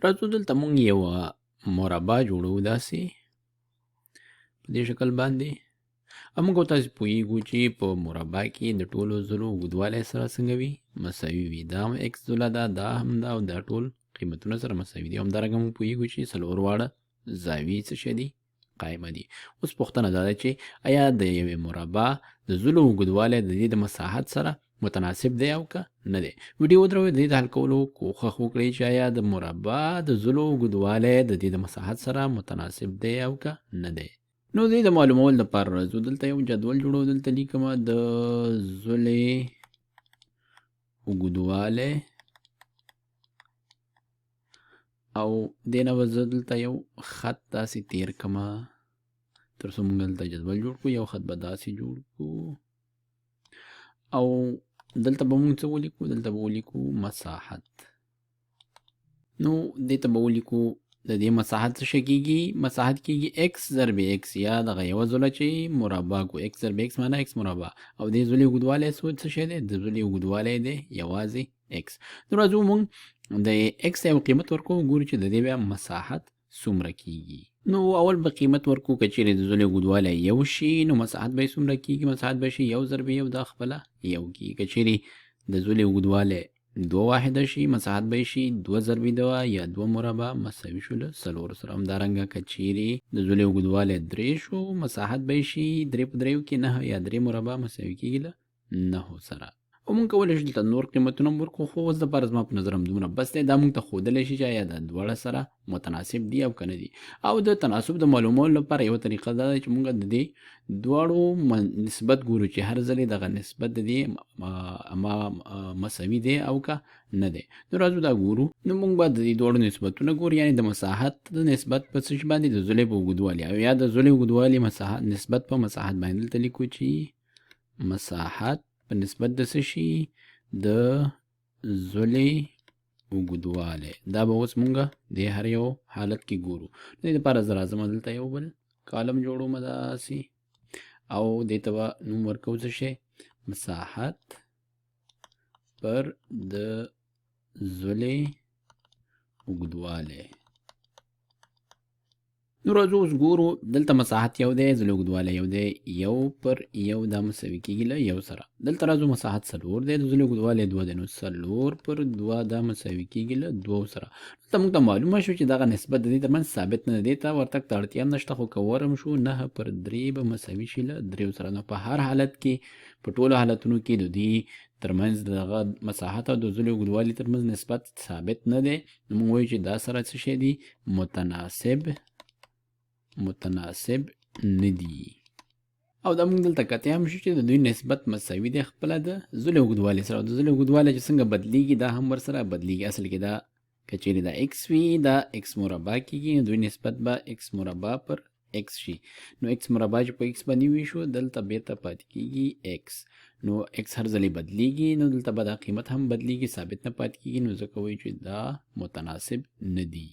راځو دلته مونږ یوه مربع جوړو داسې په دې شکل باندې. موږ او تاسې پوهیږو چې په مربع کې د ټولو ضلعو اوږدوالی سره څنګه وي؟ مساوي وي. دا هم اکس ضلع ده، دا هم ده، او دا ټول قیمتونه سره مساوي دي. همدارنګه موږ پوهیږو چې څلور واړه زاویې څه شی دي؟ قایمه دي. اوس پوښتنه دا ده چې آیا د یوې مربع د ضلعو اوږدوالی د دې د مساحت سره متناسب دی او که نه دی؟ ویډیو ودروئ، د دې د حل کولو کوښښ وکړئ چې آیا د مربع د ضلعو اوږدوالی د دې د مساحت سره متناسب دی او که نه دی. نو دې د معلومولو لپاره راځو دلته یو جدول جوړو. دلته لیکمه د ضلع اوږدوالی او دې نه به زه دلته یو خط داسې تیر کمه تر څو موږ دلته جدول جوړ کړو. یو خط به داسې جوړ کړو او دلته به موږ څه ولیکو؟ دلته به ولیکو مساحت. نو دې ته به ولیکو د دې مساحت څه شی کېږي؟ مساحت کېږي اکس ضرب اکس، یا دغه یوه ضلع چې مربع کو اکس ضرب اکس معنا اکس مربع، او دې ضلع اوږدوالی څه شی دی؟ د ضلع اوږدوالی دی یوازې اکس. نو راځو موږ د اکس یو قیمت ورکوو، ګورو چې د دې بیا مساحت څومره کېږي. نو اول به قیمت ورکو، که چیرې د ضلع اوږدوالی یو شي نو مساحت به یې څومره کېږي؟ مساحت به شي یو ضرب یو، دا خپله یو کېږي. که چیرې د ضلع اوږدوالی دوه واحده شي مساحت به شي دوه ضرب دوه، یا دوه مربع مساوي شو له څلورو سره. همدارنګه که چیرې د ضلع اوږدوالی درې شو مساحت به شي درې په دریو کې نهه، یا درې مربع مساوي کېږي له نهو سره. او موږ کولی شو دلته نور قیمتونه هم ورکړو، خو اوس دپاره زما په نظر همدومره بس دی. دا موږ ته ښودلی شي چې آیا دا دواړه سره متناسب دي او که نه دي. او د تناسب د معلومولو لپاره یوه طریقه دا ده چې موږ د دې دواړو نسبت ګورو چې هر ځل دغه نسبت د دې مساوي دی او که نه دی. نو راځو دا ګورو. نو موږ به د دې دواړو نسبتونه ګورو، یعنې د مساحت د نسبت په څه باندې؟ د ضلع په اوږدوالي، او یا د ضلع اوږدوالي نسبت په مساحت باندې. دلته لیکو چې مساحت په نسبت د څه شي؟ د ضلع اوږدوالی. دا به اوس مونږ د هر یو حالت کې ګورو. دې لپاره زه راځم دلته یو بل کالم جوړوم داسې، او دې ته به نوم ورکوو څه شی؟ مساحت پر د ضلع اوږدوالی. نو راځو اوس ګورو. دلته مساحت یو دی، ضلع اوږدوالی یو دی، یو پر یو دا مساوي کېږي له یو سره. دلته راځو مساحت څلور دی، د ضلع اوږدوالی دوه دی، نو څلور پر دوه دا مساوي کېږي له دوو سره. دلته موږ ته معلومه شو چې دغه نسبت د دې ترمنځ ثابت نه دی، دې ته ورتګ ته اړتیا هم نشته، خو که ورم شو نهه پر درې به مساوي شي له دریو سره. نو په هر حالت کې، په ټولو حالتونو کې د دې ترمنځ دغه مساحت او د ضلع اوږدوالي ترمنځ نسبت ثابت نه دی. نو موږ وایو چې دا سره څه شی دي؟ متناسب نه دي. او دا موږ دلته کتی هم شو چې د دوی نسبت مساوي دی خپله د ضلع اوږدوالي سره. او د ضلع اوږدوالی چې څنګه بدلیږي دا هم ورسره بدلیږي. اصل کې دا که چیرې دا اکس وي دا اکس مربع کېږي، نو دوی نسبت به اکس مربع پر اکس شي. نو اکس مربع چې په اکس باندې وي شو، دلته بیرته پاتې کېږي اکس. نو اکس هر ځلې بدلیږي، نو دلته به دا قیمت هم بدلیږي، ثابت نه پاتې کېږي. نو ځکه وایو چې دا متناسب نه دي.